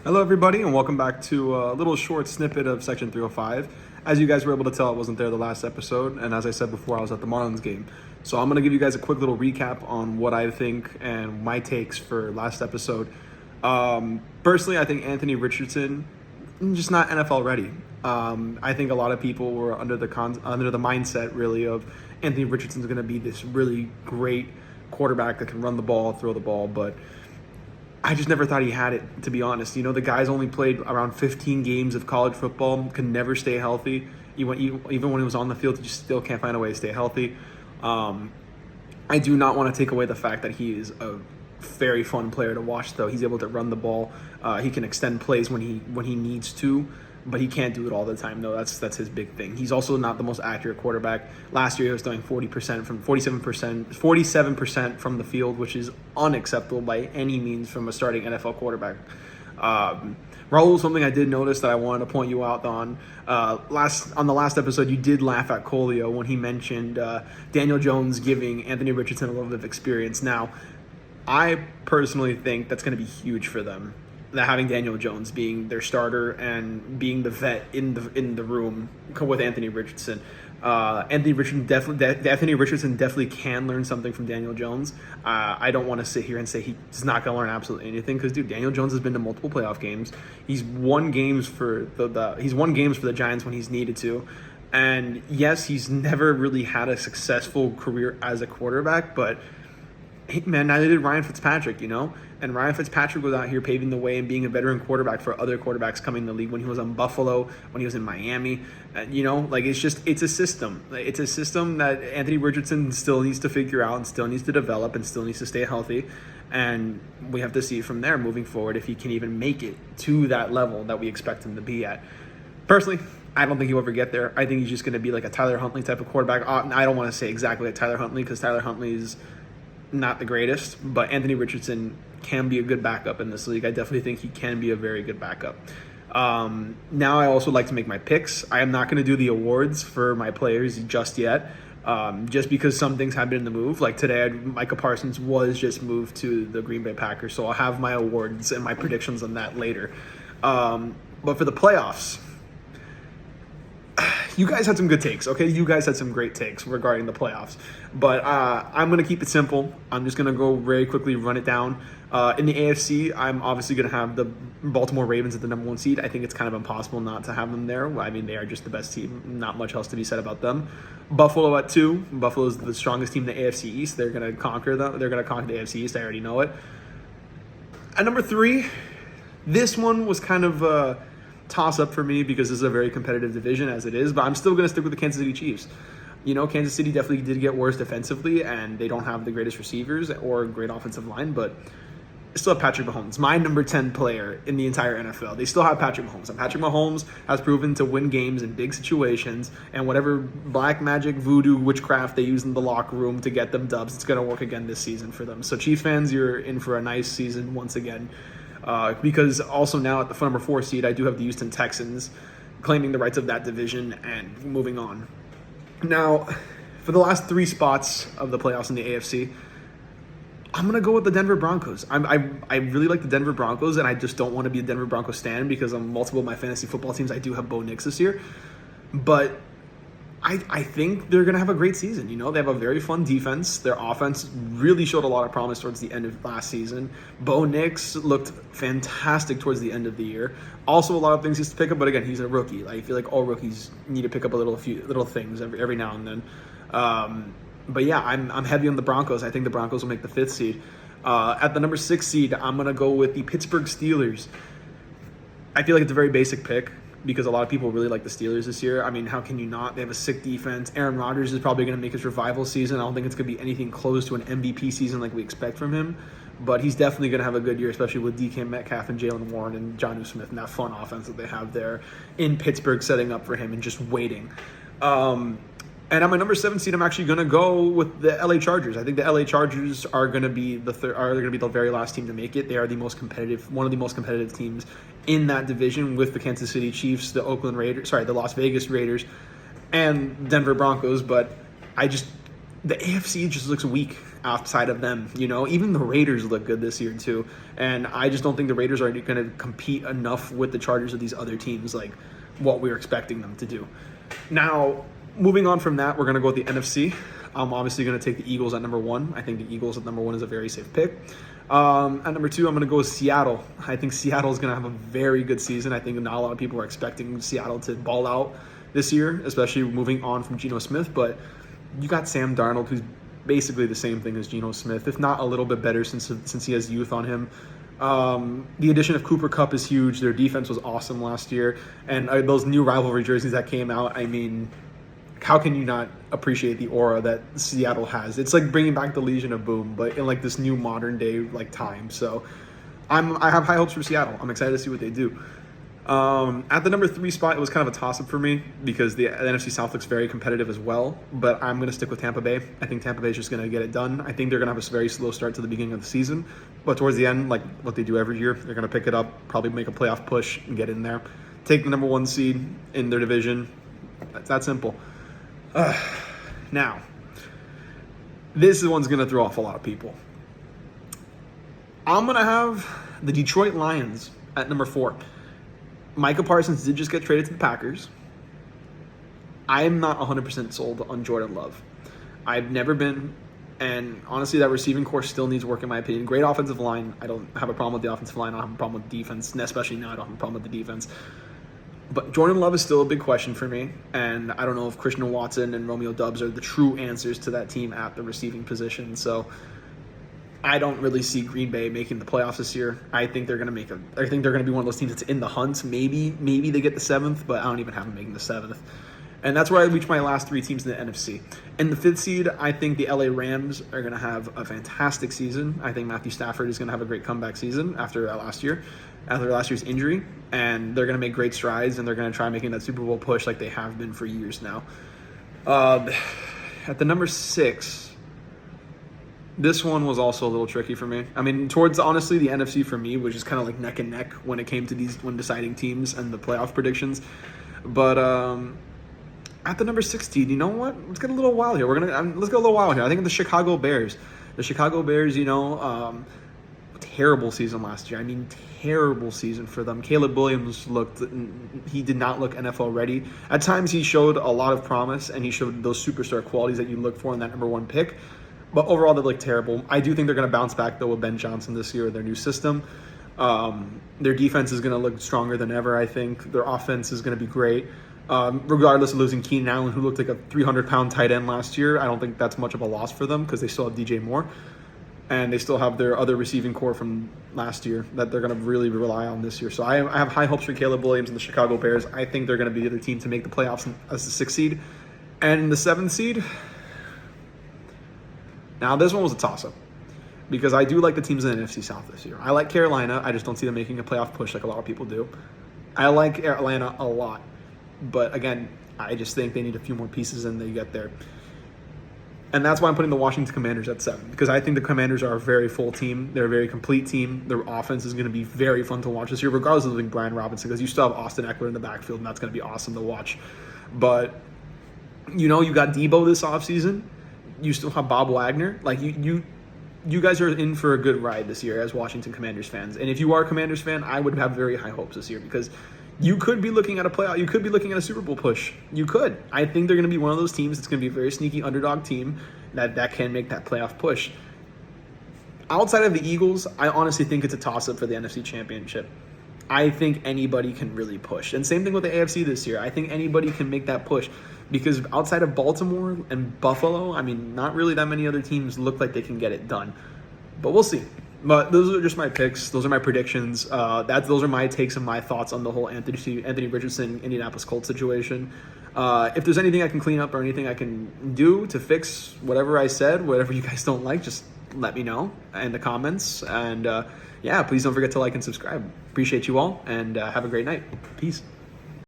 Hello, everybody, and welcome back to a little short snippet of Section 305. As you guys were able to tell, I wasn't there the last episode, and as I said before, I was at the Marlins game. So I'm going to give you guys a quick little recap on what I think and my takes for last episode. Personally, I think Anthony Richardson, just not NFL ready. I think a lot of people were under the mindset, really, of Anthony Richardson's going to be this really great quarterback that can run the ball, throw the ball, but I just never thought he had it, to be honest. You know, the guy's only played around 15 games of college football, could never stay healthy. Even when he was on the field, he just still can't find a way to stay healthy. I do not want to take away the fact that he is a very fun player to watch, though. He's able to run the ball. He can extend plays when he needs to, but he can't do it all the time, though. That's his big thing. He's also not the most accurate quarterback. Last year, he was throwing 47% from the field, which is unacceptable by any means from a starting NFL quarterback. Raul, something I did notice that I wanted to point you out on. On the last episode, you did laugh at Colio when he mentioned Daniel Jones giving Anthony Richardson a little bit of experience. Now, I personally think that's going to be huge for them. That having Daniel Jones being their starter and being the vet in the room with Anthony Richardson. Anthony Richardson definitely can learn something from Daniel Jones. I don't want to sit here and say he's not going to learn absolutely anything because, dude, Daniel Jones has been to multiple playoff games. He's won games for the Giants when he's needed to. And yes, he's never really had a successful career as a quarterback, but man, neither did Ryan Fitzpatrick, you know? And Ryan Fitzpatrick was out here paving the way and being a veteran quarterback for other quarterbacks coming in the league when he was on Buffalo, when he was in Miami. It's a system. It's a system that Anthony Richardson still needs to figure out and still needs to develop and still needs to stay healthy. And we have to see from there moving forward if he can even make it to that level that we expect him to be at. Personally, I don't think he'll ever get there. I think he's just going to be like a Tyler Huntley type of quarterback. I don't want to say exactly like Tyler Huntley because Tyler Huntley's not the greatest, but Anthony Richardson can be a good backup in this league. I definitely think he can be a very good backup. Now I also like to make my picks. I am not going to do the awards for my players just yet, just because some things have been in the move. Like today, Micah Parsons was just moved to the Green Bay Packers, so I'll have my awards and my predictions on that later. But for the playoffs, you guys had some good takes, okay? You guys had some great takes regarding the playoffs. But I'm going to keep it simple. I'm just going to go very quickly run it down. In the AFC, I'm obviously going to have the Baltimore Ravens at the number 1 seed. I think it's kind of impossible not to have them there. I mean, they are just the best team. Not much else to be said about them. Buffalo at 2. Buffalo is the strongest team in the AFC East. They're going to conquer them. They're going to conquer the AFC East. I already know it. At number 3, this one was kind of toss-up for me because this is a very competitive division as it is, but I'm still going to stick with the Kansas City Chiefs. You know, Kansas City definitely did get worse defensively, and they don't have the greatest receivers or great offensive line, but they still have Patrick Mahomes, my number 10 player in the entire NFL. They still have Patrick Mahomes, and Patrick Mahomes has proven to win games in big situations, and whatever black magic, voodoo, witchcraft they use in the locker room to get them dubs, it's going to work again this season for them. So Chiefs fans, you're in for a nice season once again. Because also now at the number 4 seed, I do have the Houston Texans claiming the rights of that division and moving on. Now, for the last 3 spots of the playoffs in the AFC, I'm going to go with the Denver Broncos. I really like the Denver Broncos, and I just don't want to be a Denver Broncos stan because on multiple of my fantasy football teams, I do have Bo Nix this year. But I think they're going to have a great season. You know, they have a very fun defense. Their offense really showed a lot of promise towards the end of last season. Bo Nix looked fantastic towards the end of the year. Also, a lot of things he's to pick up, but again, he's a rookie. I feel like all rookies need to pick up a few little things every now and then. But yeah, I'm heavy on the Broncos. I think the Broncos will make the 5th seed. At the number 6 seed, I'm going to go with the Pittsburgh Steelers. I feel like it's a very basic pick because a lot of people really like the Steelers this year. I mean, how can you not? They have a sick defense. Aaron Rodgers is probably going to make his revival season. I don't think it's going to be anything close to an MVP season like we expect from him, but he's definitely going to have a good year, especially with DK Metcalf and Jalen Warren and Jonnu Smith and that fun offense that they have there in Pittsburgh setting up for him and just waiting. And at my number 7 seed, I'm actually going to go with the LA Chargers. I think the LA Chargers are going to be the very last team to make it. They are one of the most competitive teams in that division with the Kansas City Chiefs, the Las Vegas Raiders, and Denver Broncos. But the AFC just looks weak. outside of them. Even the Raiders look good this year too, and I just don't think the Raiders are going to compete enough with the Chargers or these other teams like what we're expecting them to do. Now, moving on from that, we're going to go with the NFC. I'm obviously going to take the Eagles at number 1. I think the Eagles at number 1 is a very safe pick. At number 2, I'm going to go with Seattle. I think Seattle is going to have a very good season. I think not a lot of people are expecting Seattle to ball out this year, especially moving on from Geno Smith. But you got Sam Darnold, who's basically the same thing as Geno Smith, if not a little bit better since he has youth on him. The addition of Cooper Kupp is huge. Their defense was awesome last year. And those new rivalry jerseys that came out, I mean, how can you not appreciate the aura that Seattle has? It's like bringing back the Legion of Boom, but in like this new modern day like time. So I have high hopes for Seattle. I'm excited to see what they do. At the number 3 spot, it was kind of a toss-up for me because the NFC South looks very competitive as well, but I'm going to stick with Tampa Bay. I think Tampa Bay is just going to get it done. I think they're going to have a very slow start to the beginning of the season, but towards the end, like what they do every year, they're going to pick it up, probably make a playoff push and get in there. Take the number 1 seed in their division. It's that simple. Now, this one's going to throw off a lot of people. I'm going to have the Detroit Lions at number 4. Micah Parsons did just get traded to the Packers. I am not 100% sold on Jordan Love. I've never been, and honestly, that receiving core still needs work in my opinion. Great offensive line. I don't have a problem with the offensive line. I don't have a problem with defense, and especially now I don't have a problem with the defense. But Jordan Love is still a big question for me, and I don't know if Christian Watson and Romeo Doubs are the true answers to that team at the receiving position. So I don't really see Green Bay making the playoffs this year. I think they're going to be one of those teams that's in the hunt. Maybe they get the 7th, but I don't even have them making the 7th. And that's where I reach my last 3 teams in the NFC. In the 5th seed, I think the LA Rams are going to have a fantastic season. I think Matthew Stafford is going to have a great comeback season after last year's injury, and they're going to make great strides, and they're going to try making that Super Bowl push like they have been for years now. At the number 6, this one was also a little tricky for me. I mean, honestly, the NFC for me was just kind of like neck and neck when it came to when deciding teams and the playoff predictions. But at the number 16, you know what? Let's get a little wild here. Let's go a little wild here. I think the Chicago Bears. The Chicago Bears, terrible season last year. I mean, terrible season for them. Caleb Williams he did not look NFL ready. At times, he showed a lot of promise, and he showed those superstar qualities that you look for in that number 1 pick. But overall, they look terrible. I do think they're going to bounce back, though, with Ben Johnson this year with their new system. Their defense is going to look stronger than ever, I think. Their offense is going to be great. Regardless of losing Keenan Allen, who looked like a 300-pound tight end last year, I don't think that's much of a loss for them because they still have DJ Moore. And they still have their other receiving core from last year that they're going to really rely on this year. So I have high hopes for Caleb Williams and the Chicago Bears. I think they're going to be the team to make the playoffs as the 6th seed. And the 7th seed, now this one was a toss-up because I do like the teams in the NFC South this year. I like Carolina. I just don't see them making a playoff push like a lot of people do. I like Atlanta a lot. But again, I just think they need a few more pieces and they get there. And that's why I'm putting the Washington Commanders at 7, because I think the Commanders are a very full team. They're a very complete team. Their offense is going to be very fun to watch this year, regardless of losing Brian Robinson, because you still have Austin Eckler in the backfield, and that's going to be awesome to watch. But, you got Debo this offseason. You still have Bob Wagner. Like, you guys are in for a good ride this year as Washington Commanders fans. And if you are a Commanders fan, I would have very high hopes this year because you could be looking at a playoff. You could be looking at a Super Bowl push. You could. I think they're going to be one of those teams that's going to be a very sneaky underdog team that can make that playoff push. Outside of the Eagles, I honestly think it's a toss-up for the NFC Championship. I think anybody can really push. And same thing with the AFC this year. I think anybody can make that push because outside of Baltimore and Buffalo, I mean, not really that many other teams look like they can get it done. But we'll see. But those are just my picks. Those are my predictions. Those are my takes and my thoughts on the whole Anthony Richardson Indianapolis Colts situation. If there's anything I can clean up or anything I can do to fix whatever I said, whatever you guys don't like, just let me know in the comments. And please don't forget to like and subscribe. Appreciate you all, and have a great night. Peace.